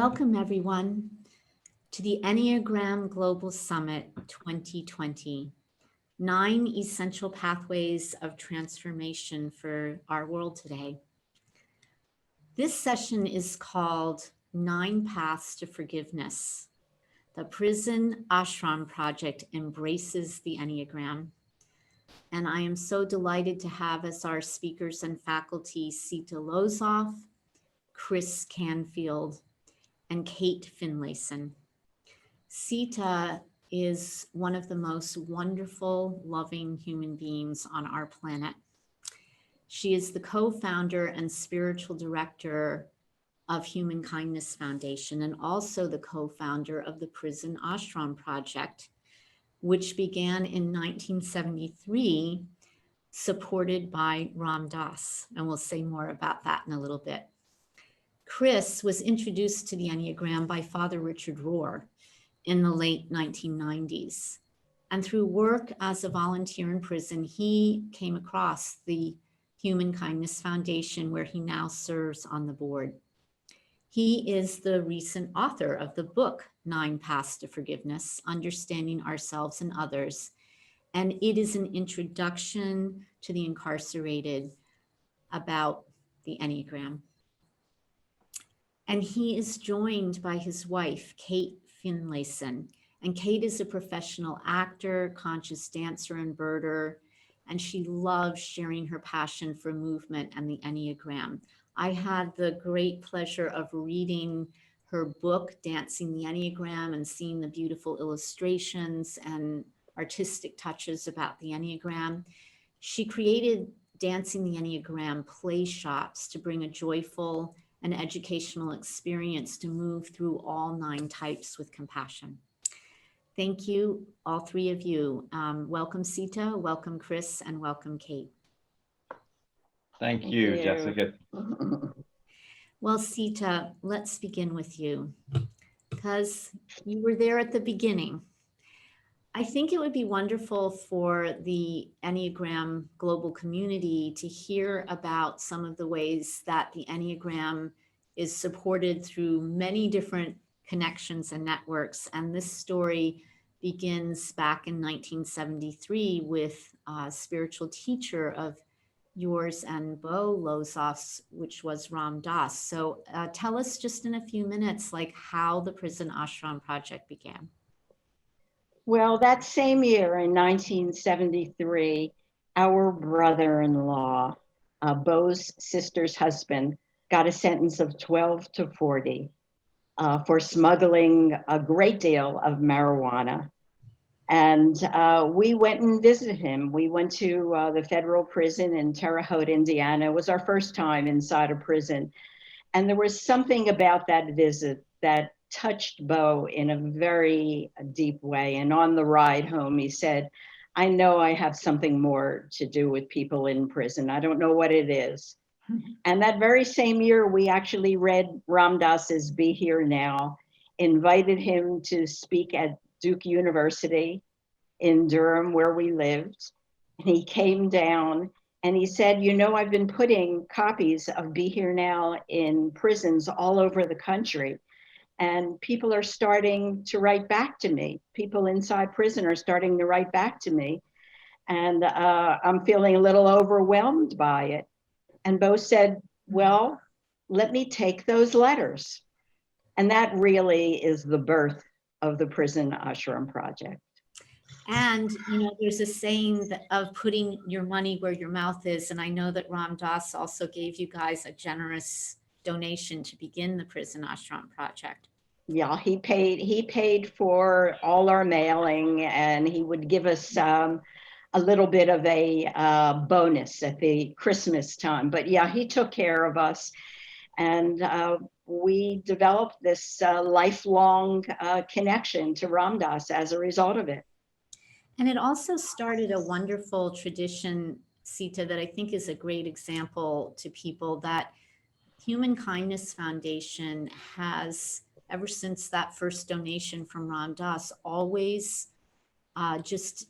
Welcome everyone to the Enneagram Global Summit 2020, 9 essential pathways of transformation for our world today. This session is called 9 Paths to Forgiveness. The Prison Ashram Project embraces the Enneagram. And I am so delighted to have as our speakers and faculty Sita Lozoff, Chris Canfield, and Kate Finlayson. Sita is one of the most wonderful, loving human beings on our planet. She is the co-founder and spiritual director of Human Kindness Foundation and also the co-founder of the Prison Ashram Project, which began in 1973, supported by Ram Dass. And we'll say more about that in a little bit. Chris was introduced to the Enneagram by Father Richard Rohr in the late 1990s. And through work as a volunteer in prison, he came across the Human Kindness Foundation, where he now serves on the board. He is the recent author of the book, 9 Paths to Forgiveness, Understanding Ourselves and Others. And it is an introduction to the incarcerated about the Enneagram. And he is joined by his wife, Kate Finlayson. And Kate is a professional actor, conscious dancer, and birder, and she loves sharing her passion for movement and the Enneagram. I had the great pleasure of reading her book, Dancing the Enneagram, and seeing the beautiful illustrations and artistic touches about the Enneagram. She created Dancing the Enneagram play shops to bring a joyful and educational experience to move through all 9 types with compassion. Thank you, all 3 of you. Welcome, Sita, welcome, Chris, and welcome, Kate. Thank you, Jessica. Well, Sita, let's begin with you, because you were there at the beginning. I think it would be wonderful for the Enneagram global community to hear about some of the ways that the Enneagram is supported through many different connections and networks. And this story begins back in 1973 with a spiritual teacher of yours and Bo Lozoff's, which was Ram Dass. So tell us just in a few minutes, like how the Prison Ashram Project began. Well, that same year in 1973, our brother-in-law, Bo's sister's husband, got a sentence of 12 to 40 for smuggling a great deal of marijuana. And we went and visited him. We went to the federal prison in Terre Haute, Indiana. It was our first time inside a prison. And there was something about that visit that touched Bo in a very deep way. And on the ride home, he said, I know I have something more to do with people in prison. I don't know what it is. And that very same year, we actually read Ram Dass's Be Here Now, invited him to speak at Duke University in Durham, where we lived. And he came down and he said, you know, I've been putting copies of Be Here Now in prisons all over the country. And people are starting to write back to me. People inside prison are starting to write back to me. And I'm feeling a little overwhelmed by it. And Bo said, well, let me take those letters. And that really is the birth of the Prison Ashram Project. And, you know, there's a saying of putting your money where your mouth is. And I know that Ram Dass also gave you guys a generous donation to begin the Prison Ashram Project. Yeah, he paid for all our mailing, and he would give us a little bit of a bonus at the Christmas time. But yeah, he took care of us, and we developed this lifelong connection to Ram Dass as a result of it. And it also started a wonderful tradition, Sita, that I think is a great example to people, that Human Kindness Foundation has, ever since that first donation from Ram Dass, always just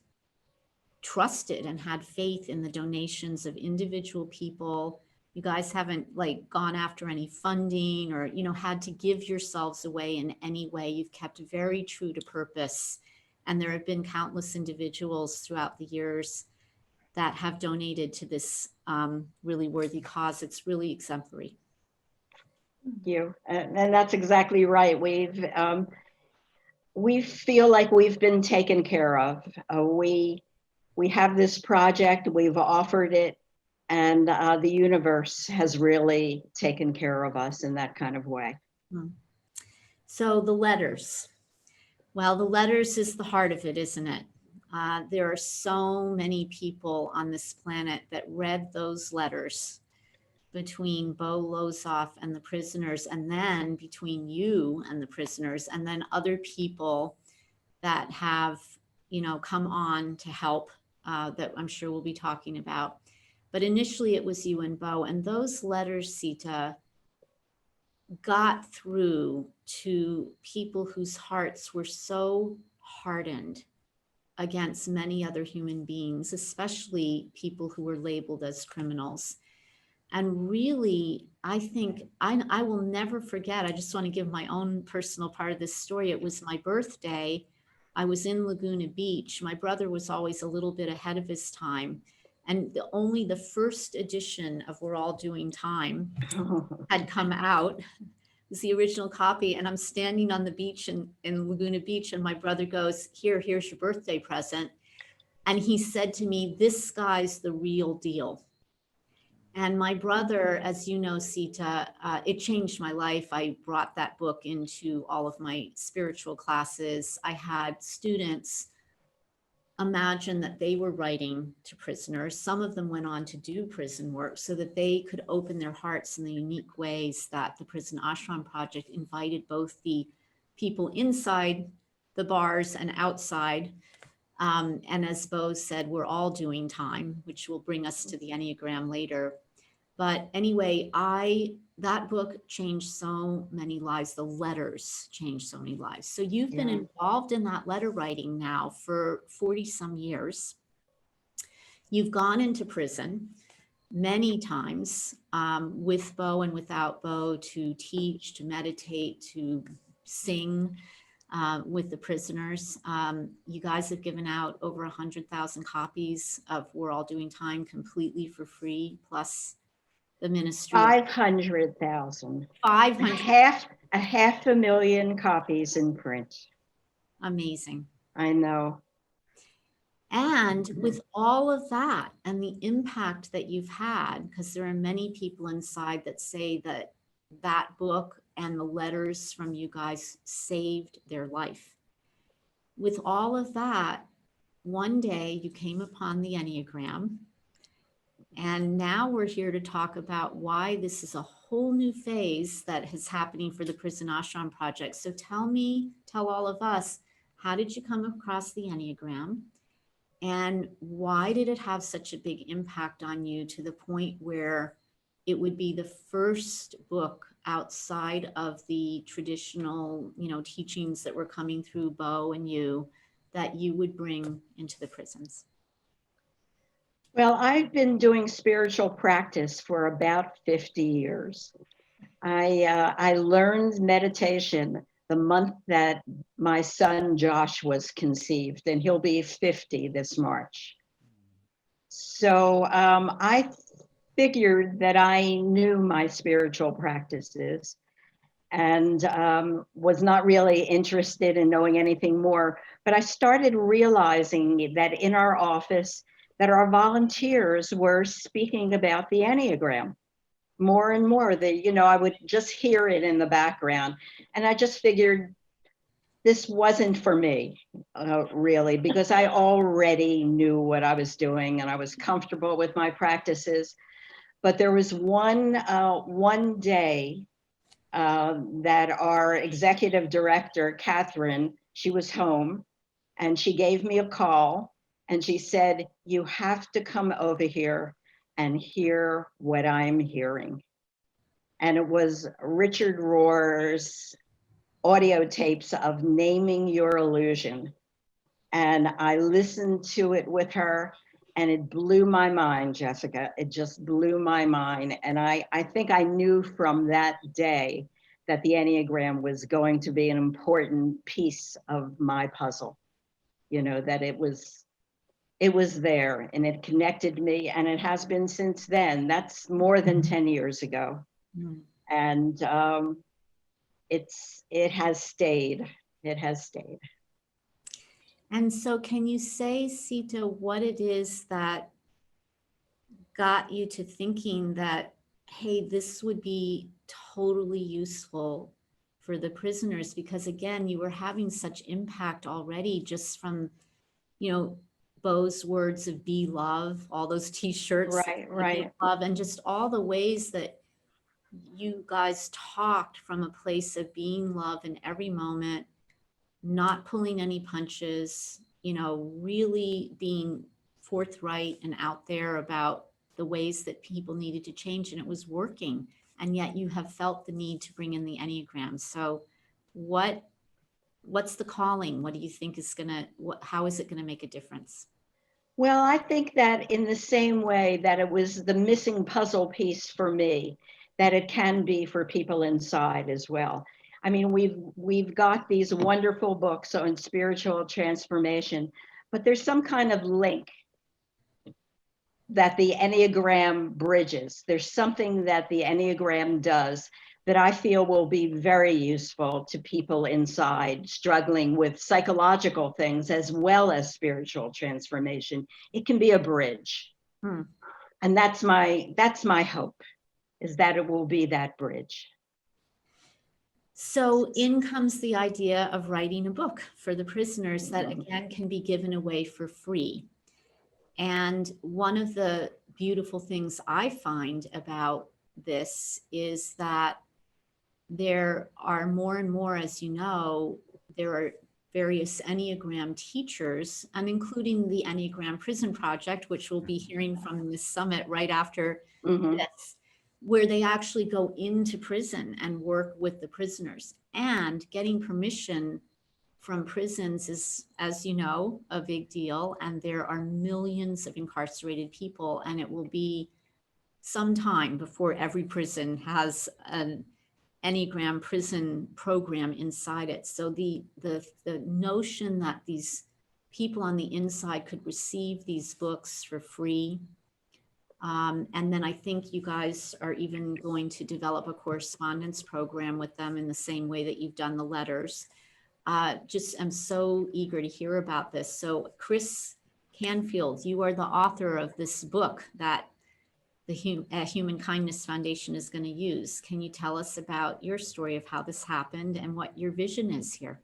trusted and had faith in the donations of individual people, You guys haven't like gone after any funding or, had to give yourselves away in any way. You've kept very true to purpose. And there have been countless individuals throughout the years that have donated to this really worthy cause. It's really exemplary. Thank you. And that's exactly right. We feel like we've been taken care of. We have this project, we've offered it, and the universe has really taken care of us in that kind of way. So the letters. Well, the letters is the heart of it, isn't it? There are so many people on this planet that read those letters between Bo Lozoff and the prisoners, and then between you and the prisoners, and then other people that have, come on to help that I'm sure we'll be talking about. But initially it was you and Bo, and those letters, Sita, got through to people whose hearts were so hardened against many other human beings, especially people who were labeled as criminals. And really, I think I will never forget. I just want to give my own personal part of this story. It was my birthday. I was in Laguna Beach. My brother was always a little bit ahead of his time. And only the first edition of We're All Doing Time had come out. It was the original copy. And I'm standing on the beach in Laguna Beach. And my brother goes, here's your birthday present. And he said to me, this guy's the real deal. And my brother, as you know, Sita, it changed my life. I brought that book into all of my spiritual classes. I had students imagine that they were writing to prisoners. Some of them went on to do prison work so that they could open their hearts in the unique ways that the Prison Ashram Project invited both the people inside the bars and outside. And as Bo said, we're all doing time, which will bring us to the Enneagram later. But anyway, that book changed so many lives. The letters changed so many lives. So you've been involved in that letter writing now for 40 some years. You've gone into prison many times with Bo and without Bo to teach, to meditate, to sing with the prisoners. You guys have given out over 100,000 copies of We're All Doing Time completely for free, plus the ministry. 500,000. 500. A half a million copies in print. Amazing. I know. And with all of that and the impact that you've had, because there are many people inside that say that that book and the letters from you guys saved their life. With all of that, one day you came upon the Enneagram. And now we're here to talk about why this is a whole new phase that is happening for the Prison Ashram Project. So tell all of us, how did you come across the Enneagram? And why did it have such a big impact on you to the point where it would be the first book outside of the traditional, teachings that were coming through Bo and you that you would bring into the prisons? Well, I've been doing spiritual practice for about 50 years. I learned meditation the month that my son Josh was conceived, and he'll be 50 this March. So I figured that I knew my spiritual practices and was not really interested in knowing anything more. But I started realizing that in our office, that our volunteers were speaking about the Enneagram more and more. I would just hear it in the background. And I just figured this wasn't for me, really, because I already knew what I was doing and I was comfortable with my practices. But there was one day that our executive director, Catherine, she was home and she gave me a call and she said, you have to come over here and hear what I'm hearing. And it was Richard Rohr's audio tapes of Naming Your Illusion. And I listened to it with her and it blew my mind, Jessica. It just blew my mind. And I think I knew from that day that the Enneagram was going to be an important piece of my puzzle. You know, that it was there and it connected me, and it has been since then. That's more than 10 years ago. Mm. And it has stayed. It has stayed. And so can you say, Sita, what it is that got you to thinking that, hey, this would be totally useful for the prisoners? Because again, you were having such impact already just from, Bo's words of be love, all those t-shirts, Right. love, and just all the ways that you guys talked from a place of being love in every moment, not pulling any punches, really being forthright and out there about the ways that people needed to change, and it was working. And yet you have felt the need to bring in the Enneagram. So what's the calling? What do you think is how is it gonna make a difference? Well, I think that in the same way that it was the missing puzzle piece for me, that it can be for people inside as well. I mean, we've got these wonderful books on spiritual transformation, but there's some kind of link that the Enneagram bridges. There's something that the Enneagram does that I feel will be very useful to people inside struggling with psychological things as well as spiritual transformation. It can be a bridge. And that's my hope, is that it will be that bridge. So in comes the idea of writing a book for the prisoners that again can be given away for free. And one of the beautiful things I find about this is that there are more and more, as you know, there are various Enneagram teachers, and including the Enneagram Prison Project, which we'll be hearing from in this summit right after this, where they actually go into prison and work with the prisoners. And getting permission from prisons is, as you know, a big deal. And there are millions of incarcerated people, and it will be some time before every prison has an Enneagram prison program inside it. So the notion that these people on the inside could receive these books for free. And then I think you guys are even going to develop a correspondence program with them in the same way that you've done the letters. Just I'm so eager to hear about this. So Chris Canfield, you are the author of this book that the Human Kindness Foundation is going to use. Can you tell us about your story of how this happened and what your vision is here?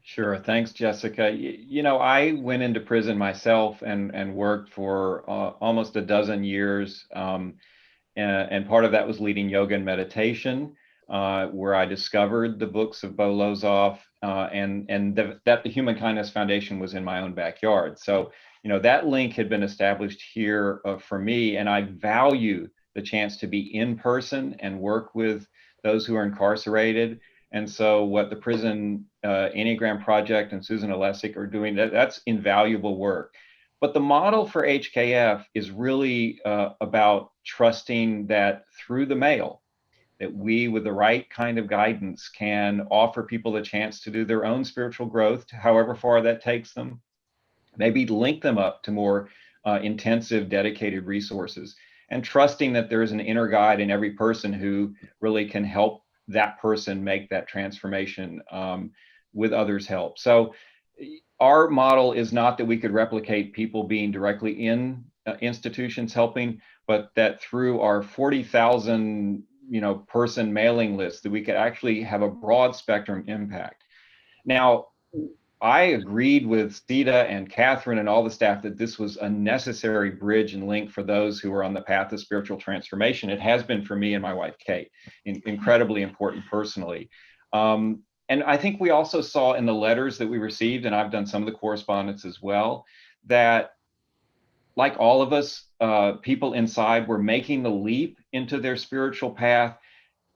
Sure. Thanks, Jessica. I went into prison myself and worked for almost a dozen years. And part of that was leading yoga and meditation, where I discovered the books of Bo Lozoff, and that the Human Kindness Foundation was in my own backyard. So, that link had been established here for me, and I value the chance to be in person and work with those who are incarcerated. And so what the Prison Enneagram Project and Susan Olesic are doing, that's invaluable work. But the model for HKF is really about trusting that through the mail, that we, with the right kind of guidance, can offer people the chance to do their own spiritual growth, however far that takes them, maybe link them up to more intensive, dedicated resources, and trusting that there is an inner guide in every person who really can help that person make that transformation with others' help. So our model is not that we could replicate people being directly in institutions helping, but that through our 40,000 person mailing list, that we could actually have a broad spectrum impact. Now, I agreed with Sita and Catherine and all the staff that this was a necessary bridge and link for those who are on the path of spiritual transformation. It has been for me and my wife, Kate, incredibly important personally. And I think we also saw in the letters that we received, and I've done some of the correspondence as well, that like all of us, people inside were making the leap into their spiritual path,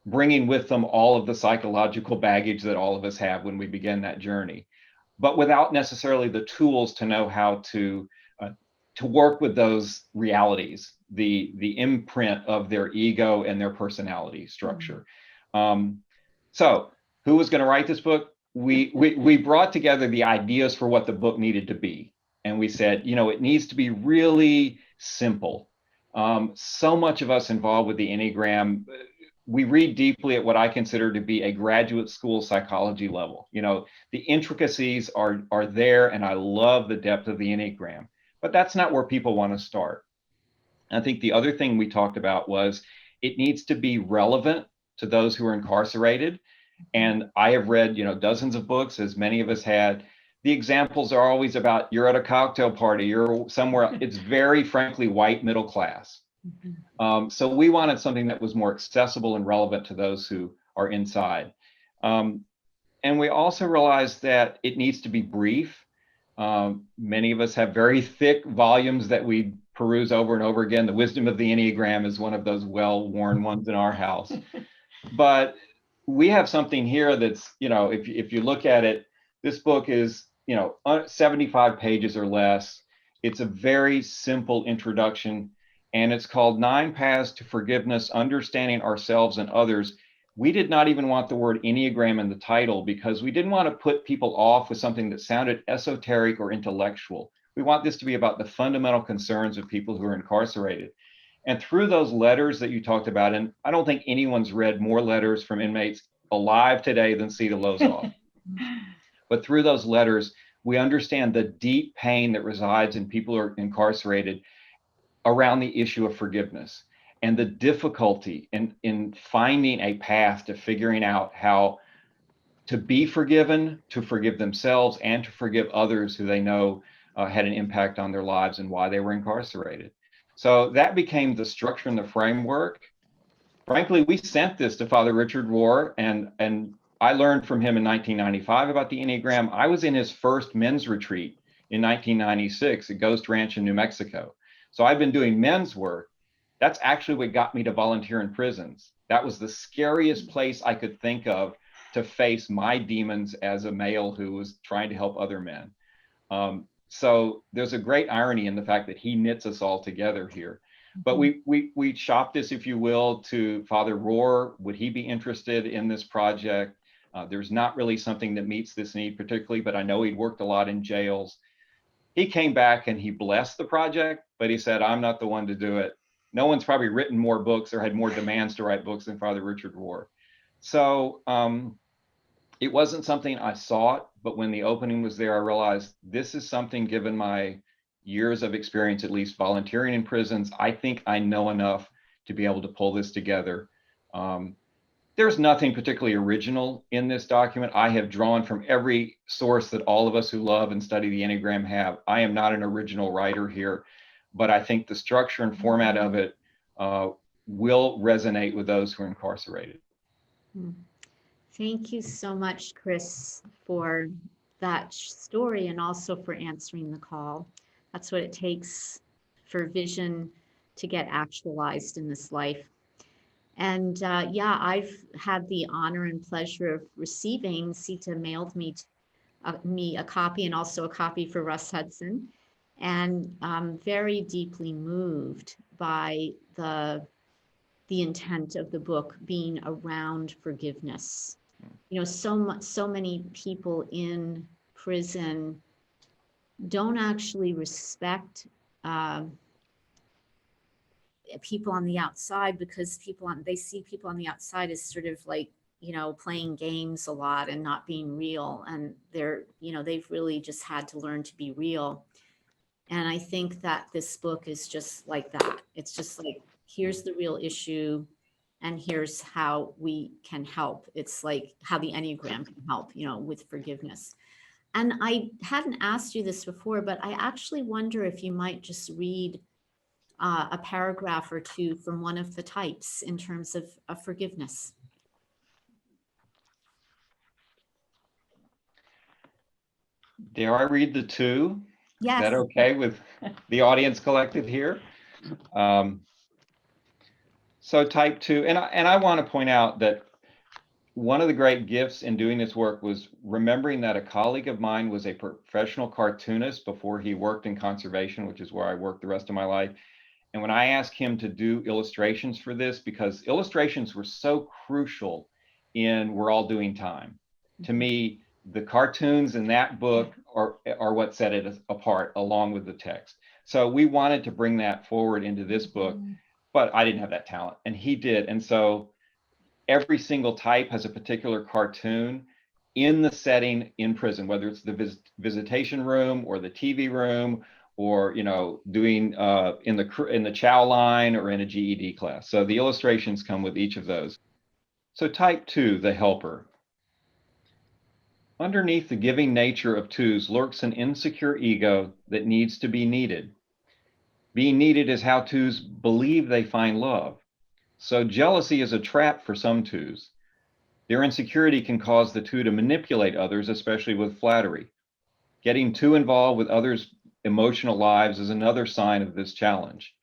bringing with them all of the psychological baggage that all of us have when we begin that journey, but without necessarily the tools to know how to to work with those realities, the imprint of their ego and their personality structure. So who was going to write this book? We brought together the ideas for what the book needed to be. And we said, it needs to be really simple. So much of us involved with the Enneagram, we read deeply at what I consider to be a graduate school psychology level. The intricacies are there, and I love the depth of the Enneagram, but that's not where people want to start. I think the other thing we talked about was it needs to be relevant to those who are incarcerated. And I have read, dozens of books, as many of us had. The examples are always about you're at a cocktail party, you're somewhere. It's very, frankly, white middle class. So we wanted something that was more accessible and relevant to those who are inside. And we also realized that it needs to be brief. Many of us have very thick volumes that we peruse over and over again. The Wisdom of the Enneagram is one of those well-worn ones in our house. But we have something here that's, if you look at it, this book is, 75 pages or less. It's a very simple introduction, and it's called 9 Paths to Forgiveness, Understanding Ourselves and Others. We did not even want the word Enneagram in the title because we didn't want to put people off with something that sounded esoteric or intellectual. We want this to be about the fundamental concerns of people who are incarcerated. And through those letters that you talked about, and I don't think anyone's read more letters from inmates alive today than Sita Lozoff. But through those letters, we understand the deep pain that resides in people who are incarcerated around the issue of forgiveness and the difficulty in finding a path to figuring out how to be forgiven, to forgive themselves, and to forgive others who they know had an impact on their lives and why they were incarcerated. So that became the structure and the framework. Frankly, we sent this to Father Richard Rohr, and I learned from him in 1995 about the Enneagram. I was in his first men's retreat in 1996 at Ghost Ranch in New Mexico. So I've been doing men's work. That's actually what got me to volunteer in prisons. That was the scariest place I could think of to face my demons as a male who was trying to help other men. So there's a great irony in the fact that he knits us all together here. But we shopped this, if you will, to Father Rohr. Would he be interested in this project? There's not really something that meets this need particularly, but I know he'd worked a lot in jails. He came back and he blessed the project, but he said, I'm not the one to do it. No one's probably written more books or had more demands to write books than Father Richard Rohr. So it wasn't something I sought, but when the opening was there, I realized this is something, given my years of experience, at least volunteering in prisons, I think I know enough to be able to pull this together. There's nothing particularly original in this document. I have drawn from every source that all of us who love and study the Enneagram have. I am not an original writer here, but I think the structure and format of it will resonate with those who are incarcerated. Thank you so much, Chris, for that story and also for answering the call. That's what it takes for vision to get actualized in this life. And yeah, I've had the honor and pleasure of receiving, Sita mailed me a copy and also a copy for Russ Hudson. And I'm very deeply moved by the intent of the book being around forgiveness. So many people in prison don't actually respect people on the outside, because they see people on the outside as sort of like, playing games a lot and not being real. And they've really just had to learn to be real. And I think that this book is just like that. It's just like, here's the real issue and here's how we can help. It's like how the Enneagram can help, with forgiveness. And I hadn't asked you this before, but I actually wonder if you might just read a paragraph or two from one of the types in terms of forgiveness. Dare I read the two? Yes. Is that okay with the audience collective here? So type 2, and I want to point out that one of the great gifts in doing this work was remembering that a colleague of mine was a professional cartoonist before he worked in conservation, which is where I worked the rest of my life. And when I asked him to do illustrations for this, because illustrations were so crucial in We're All Doing Time, to me, the cartoons in that book are what set it apart along with the text. So we wanted to bring that forward into this book, but I didn't have that talent and he did. And so every single type has a particular cartoon in the setting in prison, whether it's the visitation room or the TV room, or doing in the chow line or in a GED class. So the illustrations come with each of those. So type 2, the helper. Underneath the giving nature of 2s lurks an insecure ego that needs to be needed. Being needed is how 2s believe they find love. So jealousy is a trap for some 2s. Their insecurity can cause the 2 to manipulate others, especially with flattery. Getting too involved with others' emotional lives is another sign of this challenge.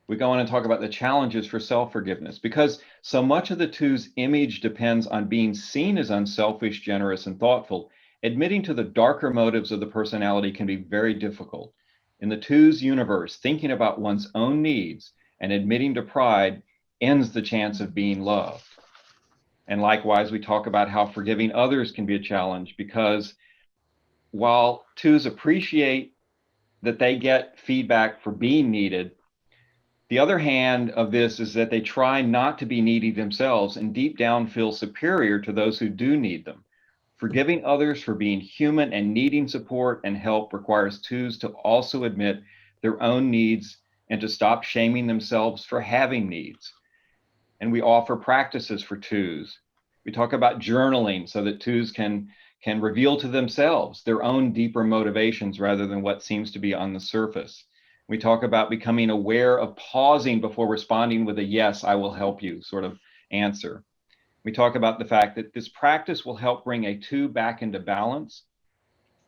We go on and talk about the challenges for self-forgiveness, because so much of the 2's image depends on being seen as unselfish, generous, and thoughtful. Admitting to the darker motives of the personality can be very difficult. In the 2's universe, thinking about one's own needs and admitting to pride ends the chance of being loved. And likewise, we talk about how forgiving others can be a challenge, because while 2s appreciate that they get feedback for being needed, the other hand of this is that they try not to be needy themselves and deep down feel superior to those who do need them. Forgiving others for being human and needing support and help requires 2s to also admit their own needs and to stop shaming themselves for having needs. And we offer practices for 2s. We talk about journaling so that 2s can reveal to themselves their own deeper motivations rather than what seems to be on the surface. We talk about becoming aware of pausing before responding with a yes, I will help you sort of answer. We talk about the fact that this practice will help bring a 2 back into balance.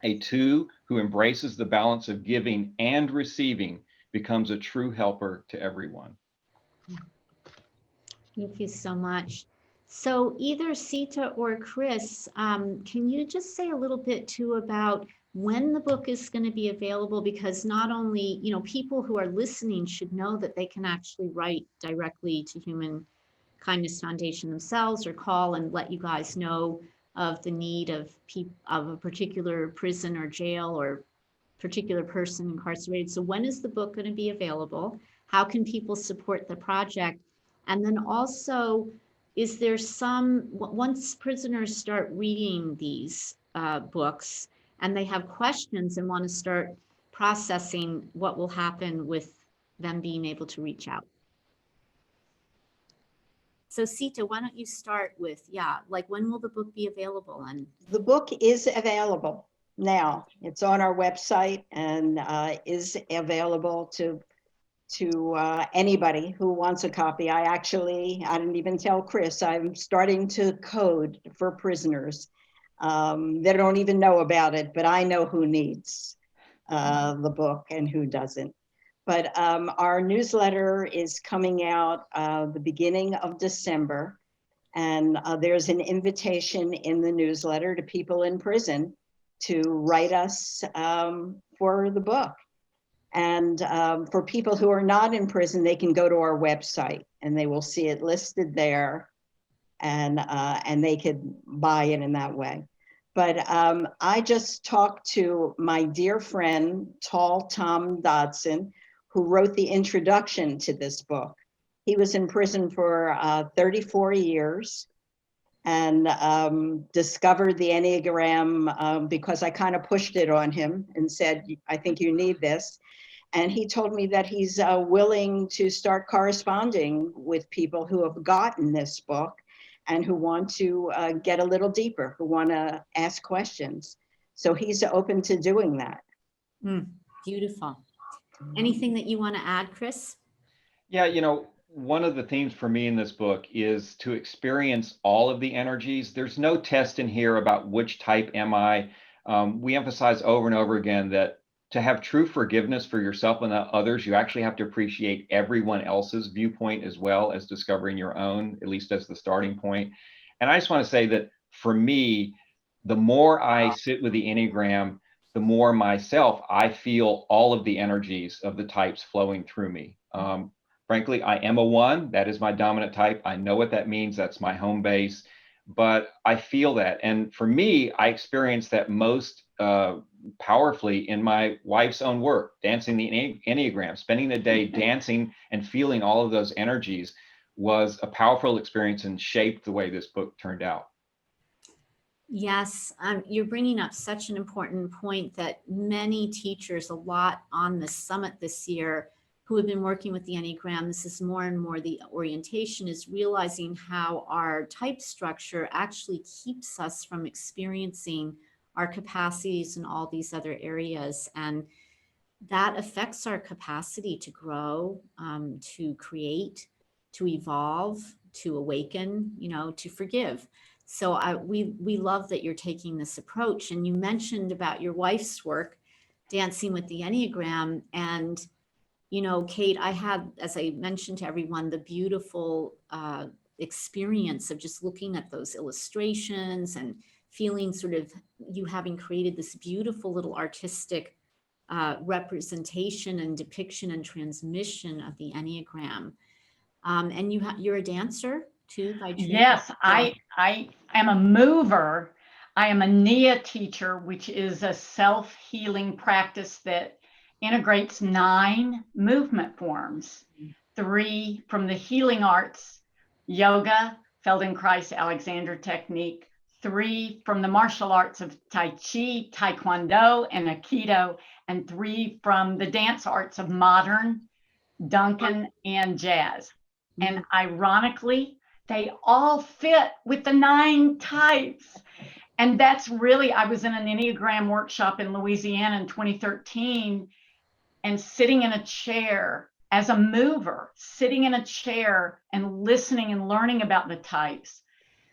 A 2 who embraces the balance of giving and receiving becomes a true helper to everyone. Thank you so much. So either Sita or Chris, can you just say a little bit too about when the book is going to be available? Because not only, people who are listening should know that they can actually write directly to Human Kindness Foundation themselves or call and let you guys know of the need of a particular prison or jail or particular person incarcerated. So when is the book going to be available? How can people support the project? And then also, is there once prisoners start reading these books and they have questions and want to start processing, what will happen with them being able to reach out? So Sita, why don't you start with, when will the book be available? And the book is available now. It's on our website and is available to anybody who wants a copy. I didn't even tell Chris, I'm starting to code for prisoners. They don't even know about it, but I know who needs the book and who doesn't. But our newsletter is coming out the beginning of December. And there's an invitation in the newsletter to people in prison to write us for the book. And for people who are not in prison, they can go to our website and they will see it listed there, and they could buy it in that way. But I just talked to my dear friend, Tall Tom Dodson, who wrote the introduction to this book. He was in prison for 34 years and discovered the Enneagram because I kind of pushed it on him and said, I think you need this. And he told me that he's willing to start corresponding with people who have gotten this book and who want to get a little deeper, who want to ask questions. So he's open to doing that. Beautiful. Anything that you want to add, Chris? Yeah, one of the themes for me in this book is to experience all of the energies. There's no test in here about which type am I. We emphasize over and over again that to have true forgiveness for yourself and others, you actually have to appreciate everyone else's viewpoint as well as discovering your own, at least as the starting point. And I just want to say that for me, the more I sit with the Enneagram, the more myself I feel all of the energies of the types flowing through me. Frankly, I am a 1. That is my dominant type. I know what that means. That's my home base. But I feel that. And for me, I experience that most powerfully in my wife's own work, dancing the Enneagram, spending the day dancing and feeling all of those energies was a powerful experience and shaped the way this book turned out. Yes, you're bringing up such an important point that many teachers, a lot on the summit this year, who have been working with the Enneagram, this is more and more the orientation, is realizing how our type structure actually keeps us from experiencing our capacities in all these other areas. And that affects our capacity to grow, to create, to evolve, to awaken, to forgive. So we love that you're taking this approach. And you mentioned about your wife's work, dancing with the Enneagram. And, Kate, I had, as I mentioned to everyone, the beautiful experience of just looking at those illustrations and feeling sort of you having created this beautiful little artistic representation and depiction and transmission of the Enneagram. And you're a dancer too by trade? Yes, I am a mover. I am a Nia teacher, which is a self-healing practice that integrates 9 movement forms, 3 from the healing arts, yoga, Feldenkrais, Alexander technique, 3 from the martial arts of Tai Chi, Taekwondo, and Aikido, and 3 from the dance arts of modern, Duncan, and jazz. And ironically, they all fit with the 9 types. And that's really, I was in an Enneagram workshop in Louisiana in 2013, and sitting in a chair as a mover, sitting in a chair and listening and learning about the types,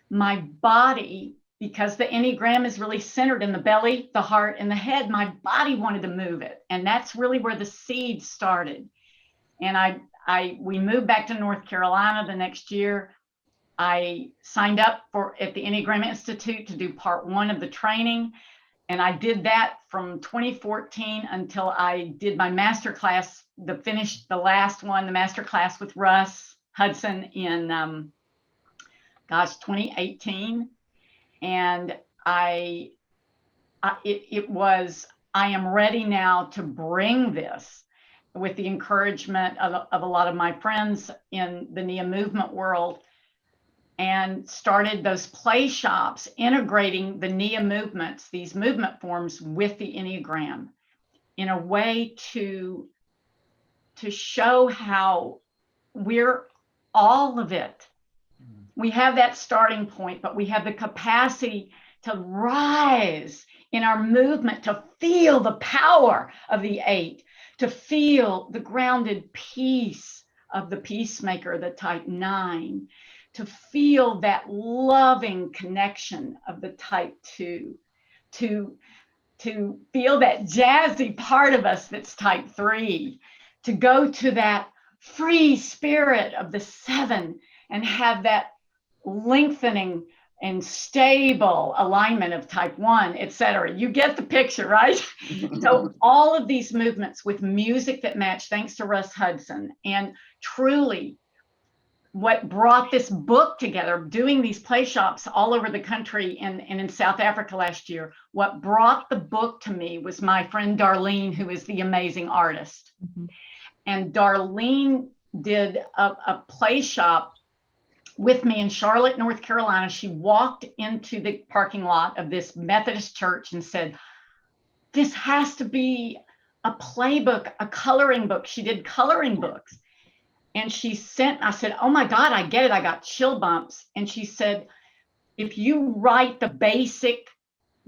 my body, because the Enneagram is really centered in the belly, the heart, and the head, my body wanted to move it. And that's really where the seed started. And we moved back to North Carolina the next year. I signed up at the Enneagram Institute to do part 1 of the training. And I did that from 2014 until I did my master class, the last one, the master class with Russ Hudson in, 2018. And I am ready now to bring this with the encouragement of a lot of my friends in the Nia movement world, and started those play shops integrating the Nia movements, these movement forms, with the Enneagram in a way to show how we're all of it. We have that starting point, but we have the capacity to rise in our movement, to feel the power of the 8, to feel the grounded peace of the peacemaker, the type 9, to feel that loving connection of the type 2, to feel that jazzy part of us that's type 3, to go to that free spirit of the 7 and have that lengthening and stable alignment of type 1, etc. You get the picture, right? So all of these movements with music that match, thanks to Russ Hudson. And truly, what brought this book together, doing these play shops all over the country and in South Africa last year, what brought the book to me was my friend Darlene, who is the amazing artist. And Darlene did a play shop with me in Charlotte, North Carolina. She walked into the parking lot of this Methodist church and said, "This has to be a playbook, a coloring book." She did coloring books. And I said, "Oh my God, I get it." I got chill bumps. And she said, "If you write the basic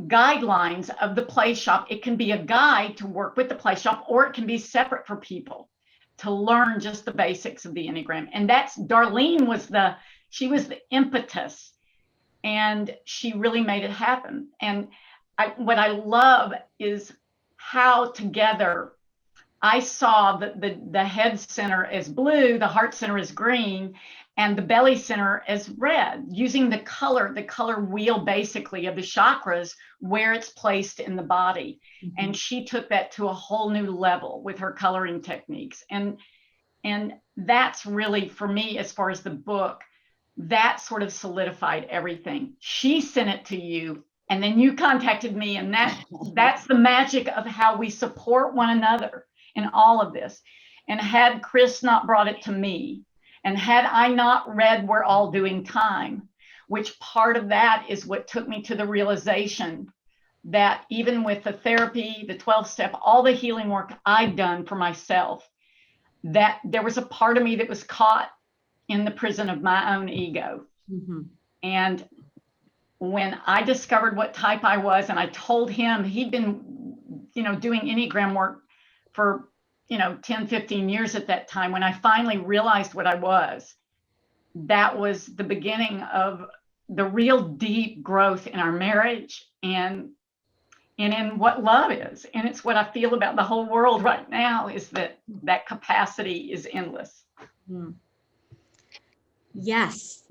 guidelines of the play shop, it can be a guide to work with the play shop, or it can be separate for people to learn just the basics of the Enneagram." And Darlene was the impetus, and she really made it happen. And what I love is how together I saw the head center as blue, the heart center as green, and the belly center as red, using the color wheel basically of the chakras, where it's placed in the body. Mhm. And she took that to a whole new level with her coloring techniques. And that's really, for me, as far as the book, that sort of solidified everything. She sent it to you, and then you contacted me, and that's the magic of how we support one another in all of this. And had Chris not brought it to me, and had I not read We're All Doing Time, which part of that is what took me to the realization that even with the therapy, the 12-step, all the healing work I'd done for myself, that there was a part of me that was caught in the prison of my own ego. Mm-hmm. And when I discovered what type I was, and I told him, he'd been, doing Enneagram work for, 10, 15 years at that time. When I finally realized what I was, that was the beginning of the real deep growth in our marriage and in what love is. And it's what I feel about the whole world right now, is that capacity is endless. Mm. Yes.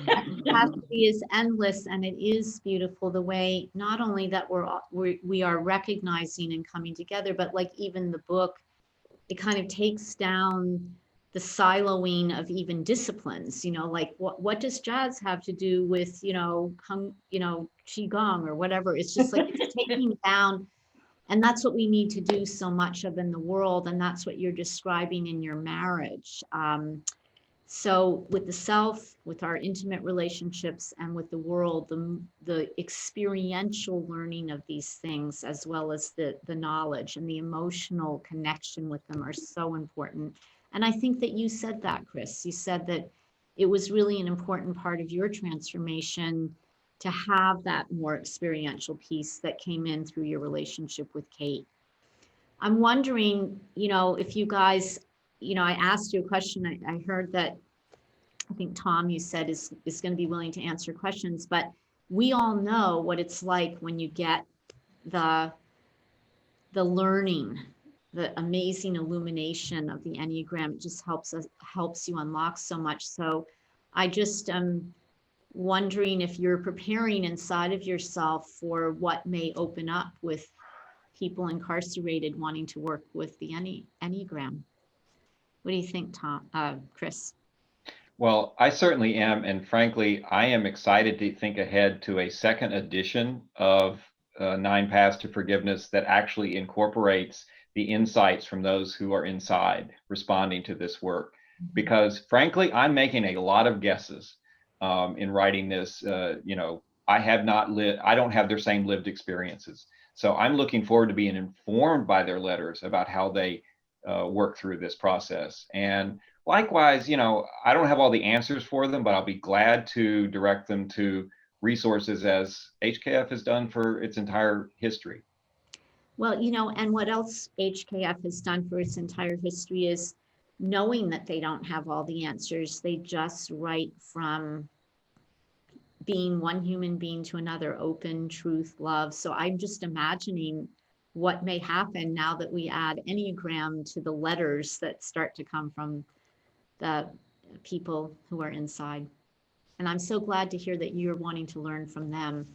That capacity is endless, and it is beautiful the way not only that we are recognizing and coming together, but like even the book, it kind of takes down the siloing of even disciplines, like what does jazz have to do with, qigong or whatever. It's just like it's taking down, and that's what we need to do so much of in the world, and that's what you're describing in your marriage. So with the self, with our intimate relationships, and with the world, the experiential learning of these things, as well as the knowledge and the emotional connection with them, are so important. And I think that you said that, Chris. You said that it was really an important part of your transformation to have that more experiential piece that came in through your relationship with Kate. I'm wondering, if you guys, I asked you a question. I heard that, I think Tom, you said is going to be willing to answer questions, but we all know what it's like when you get the learning, the amazing illumination of the Enneagram. It just helps you unlock so much. So I just am wondering if you're preparing inside of yourself for what may open up with people incarcerated wanting to work with the Enneagram. What do you think, Chris? Well, I certainly am. And frankly, I am excited to think ahead to a second edition of 9 Paths to Forgiveness that actually incorporates the insights from those who are inside responding to this work. Because frankly, I'm making a lot of guesses in writing this. I have not lived, I don't have their same lived experiences. So I'm looking forward to being informed by their letters about how they work through this process. And likewise, I don't have all the answers for them, but I'll be glad to direct them to resources as HKF has done for its entire history. Well, and what else HKF has done for its entire history is knowing that they don't have all the answers. They just write from being one human being to another, open, truth, love. So I'm just imagining what may happen now that we add Enneagram to the letters that start to come from the people who are inside. And I'm so glad to hear that you're wanting to learn from them.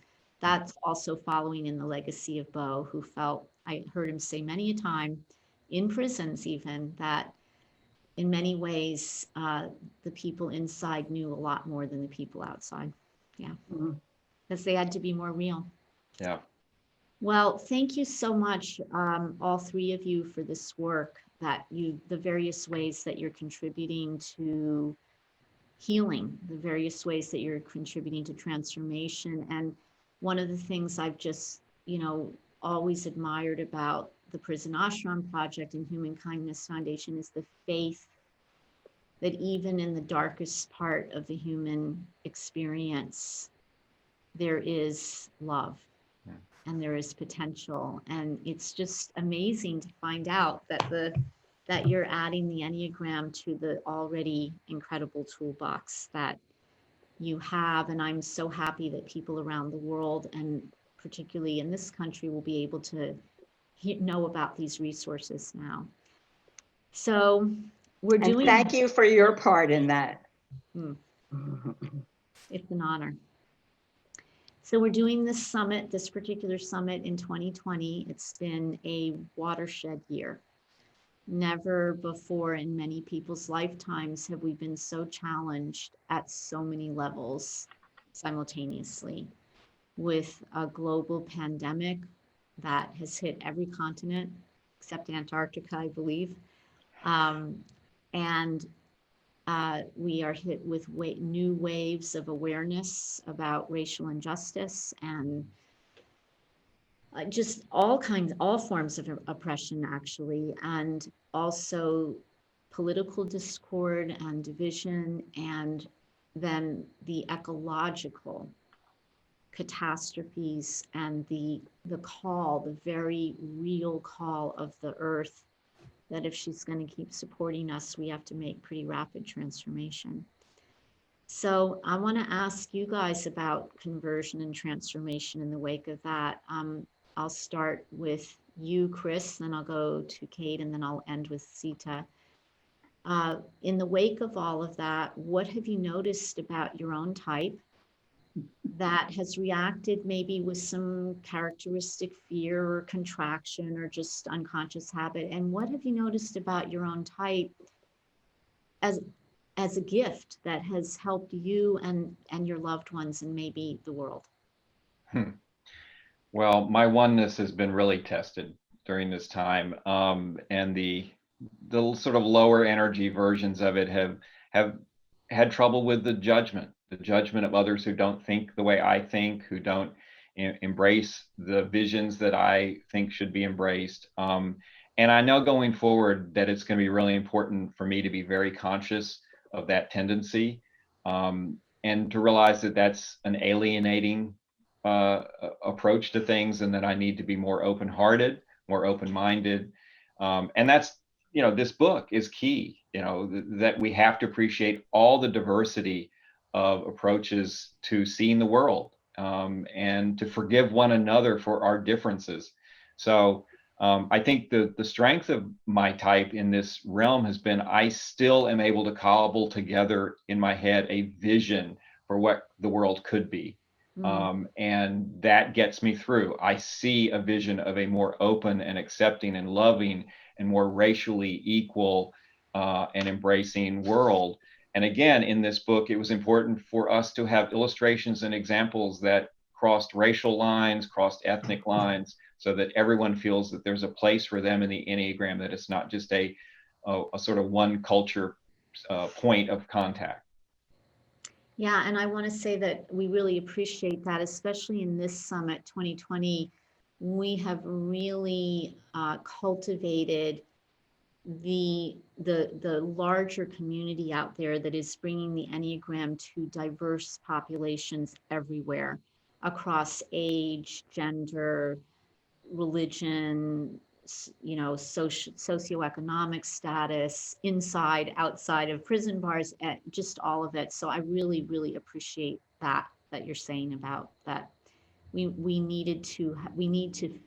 That's also following in the legacy of Bo, who felt, I heard him say many a time, in prisons even, that in many ways, the people inside knew a lot more than the people outside. Yeah, because they had to be more real. Yeah. Well, thank you so much, all three of you, for this work, the various ways that you're contributing to healing, the various ways that you're contributing to transformation. And one of the things I've just, always admired about the Prison Ashram Project and Human Kindness Foundation is the faith that even in the darkest part of the human experience, there is love and there is potential. And it's just amazing to find out that you're adding the Enneagram to the already incredible toolbox that you have. And I'm so happy that people around the world, and particularly in this country, will be able to know about these resources now. So we're And doing. thank you for your part in that. It's an honor. So we're doing this summit, this particular summit in 2020. It's been a watershed year. Never before in many people's lifetimes have we been so challenged at so many levels simultaneously, with a global pandemic that has hit every continent except Antarctica, I believe. And we are hit with new waves of awareness about racial injustice and just all forms of oppression, actually, and also political discord and division, and then the ecological catastrophes and the very real call of the earth, that if she's going to keep supporting us, we have to make pretty rapid transformation. So I want to ask you guys about conversion and transformation in the wake of that. I'll start with you, Chris, then I'll go to Kate, and then I'll end with Sita. In the wake of all of that, what have you noticed about your own type that has reacted maybe with some characteristic fear or contraction or just unconscious habit? And what have you noticed about your own type as a gift that has helped you and your loved ones and maybe the world? Well, my oneness has been really tested during this time, and the sort of lower energy versions of it have had trouble with the judgment of others who don't think the way I think, who don't embrace the visions that I think should be embraced. And I know going forward that it's going to be really important for me to be very conscious of that tendency, and to realize that that's an alienating approach to things, and that I need to be more open-hearted, more open-minded. And that's, this book is key, that we have to appreciate all the diversity of approaches to seeing the world, and to forgive one another for our differences. So I think the strength of my type in this realm has been I still am able to cobble together in my head a vision for what the world could be. And that gets me through. I see a vision of a more open and accepting and loving and more racially equal and embracing world. And again, in this book, it was important for us to have illustrations and examples that crossed racial lines, crossed ethnic lines, so that everyone feels that there's a place for them in the Enneagram, that it's not just a sort of one culture point of contact. Yeah, and I want to say that we really appreciate that, especially in this summit 2020. We have really cultivated the larger community out there that is bringing the Enneagram to diverse populations everywhere, across age, gender, religion, socioeconomic status, inside, outside of prison bars, just all of it. So I really, really appreciate that you're saying about that. We need to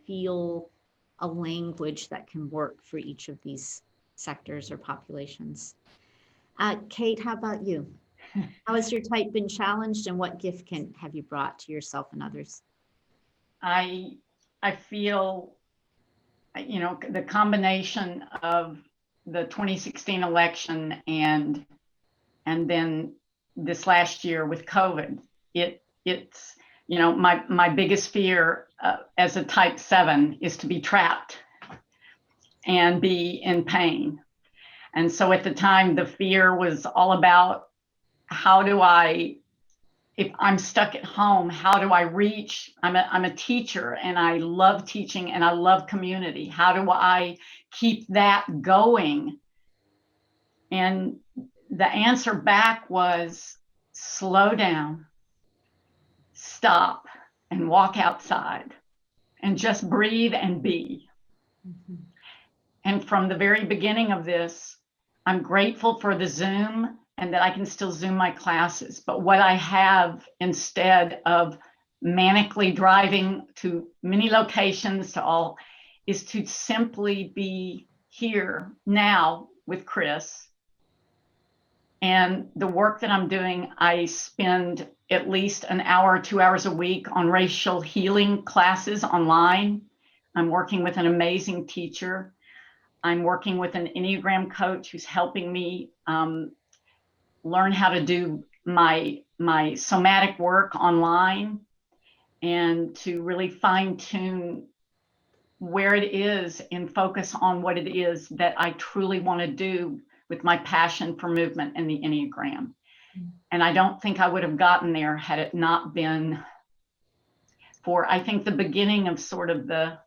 feel a language that can work for each of these sectors or populations. Kate, how about you? How has your type been challenged, and what gift have you brought to yourself and others? I feel, the combination of the 2016 election and then this last year with COVID, it's my biggest fear as a type 7 is to be trapped and be in pain. And so at the time, the fear was all about, if I'm stuck at home, how do I reach? I'm a teacher, and I love teaching, and I love community. How do I keep that going? And the answer back was slow down, stop, and walk outside, and just breathe and be. Mm-hmm. And from the very beginning of this, I'm grateful for the Zoom and that I can still Zoom my classes. But what I have, instead of manically driving to many locations to all, is to simply be here now with Chris. And the work that I'm doing, I spend at least an hour, 2 hours a week on racial healing classes online. I'm working with an amazing teacher. I'm working with an Enneagram coach who's helping me learn how to do my somatic work online and to really fine tune where it is and focus on what it is that I truly want to do with my passion for movement and the Enneagram. And I don't think I would have gotten there had it not been for, I think, the beginning of sort of the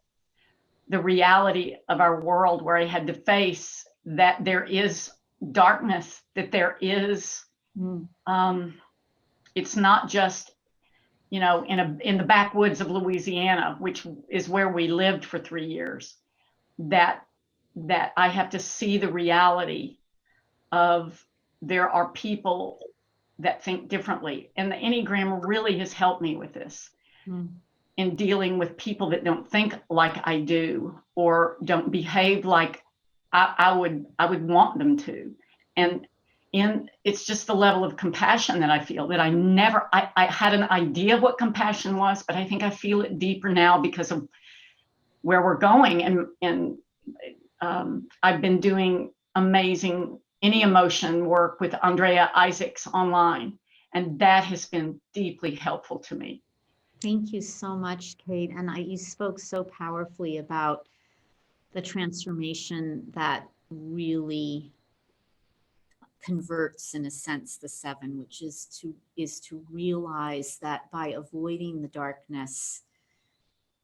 reality of our world, where I had to face that there is darkness, that there is, it's not just, you know, in the backwoods of Louisiana, which is where we lived for 3 years, that I have to see the reality of there are people that think differently. And the Enneagram really has helped me with this in dealing with people that don't think like I do or don't behave like I would want them to. And it's just the level of compassion that I feel that I had an idea of what compassion was, but I think I feel it deeper now because of where we're going. And I've been doing amazing any emotion work with Andrea Isaacs online, and that has been deeply helpful to me. Thank you so much, Kate. And you spoke so powerfully about the transformation that really converts, in a sense, the 7, which is to realize that by avoiding the darkness,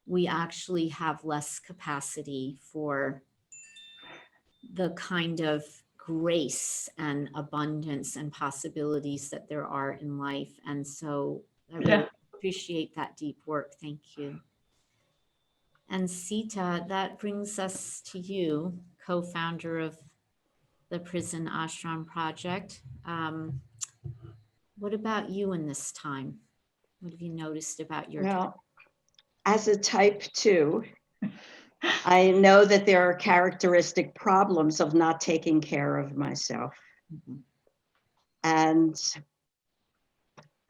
we actually have less capacity for the kind of grace and abundance and possibilities that there are in life. And so I really appreciate that deep work. Thank you. And Sita, that brings us to you, co-founder of the Prison Ashram Project. What about you in this time? What have you noticed about your time? Well, as a type 2, I know that there are characteristic problems of not taking care of myself. And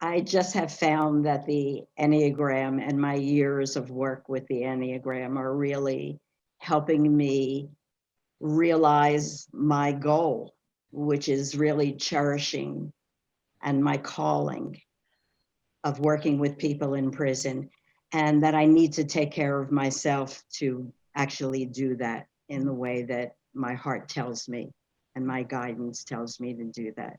I just have found that the Enneagram and my years of work with the Enneagram are really helping me realize my goal, which is really cherishing and my calling of working with people in prison, and that I need to take care of myself to actually do that in the way that my heart tells me and my guidance tells me to do that.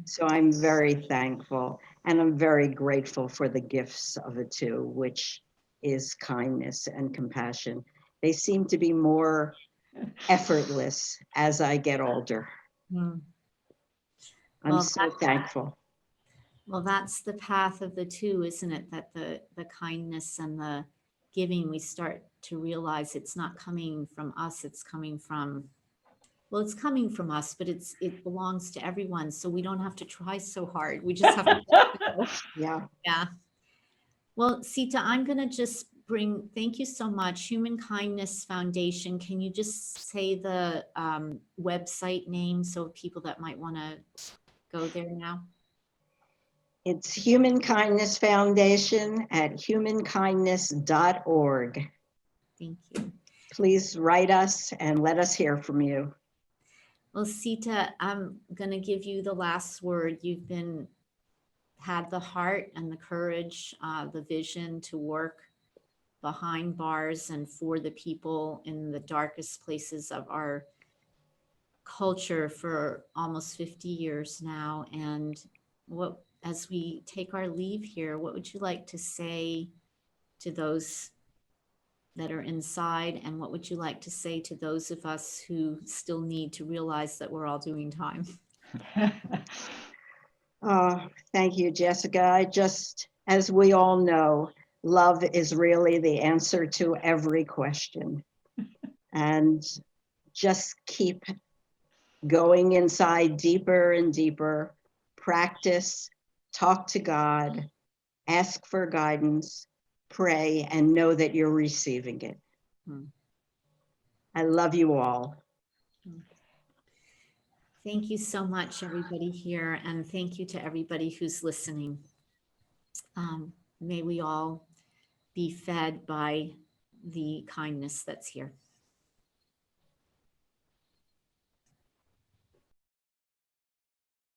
So I'm very thankful, and I'm very grateful for the gifts of the 2, which is kindness and compassion. They seem to be more effortless as I get older. I'm Well, so thankful. Well, that's the path of the 2, isn't it? That the kindness and the giving, we start to realize it's not coming from us, it's coming from, well, it's coming from us, but it belongs to everyone. So we don't have to try so hard. We just have to. Yeah. Yeah. Well, Sita, I'm going to just thank you so much. Human Kindness Foundation. Can you just say the website name so people that might want to go there now? It's Human Kindness Foundation at humankindness.org. Thank you. Please write us and let us hear from you. Well, Sita, I'm going to give you the last word. You've had the heart and the courage, the vision to work behind bars and for the people in the darkest places of our culture for almost 50 years now. And as we take our leave here, what would you like to say to those that are inside, and what would you like to say to those of us who still need to realize that we're all doing time? Thank you, Jessica. As we all know, love is really the answer to every question. And just keep going inside deeper and deeper, practice, talk to God, ask for guidance, pray, and know that you're receiving it. I love you all. Thank you so much, everybody here, and thank you to everybody who's listening. May we all be fed by the kindness that's here.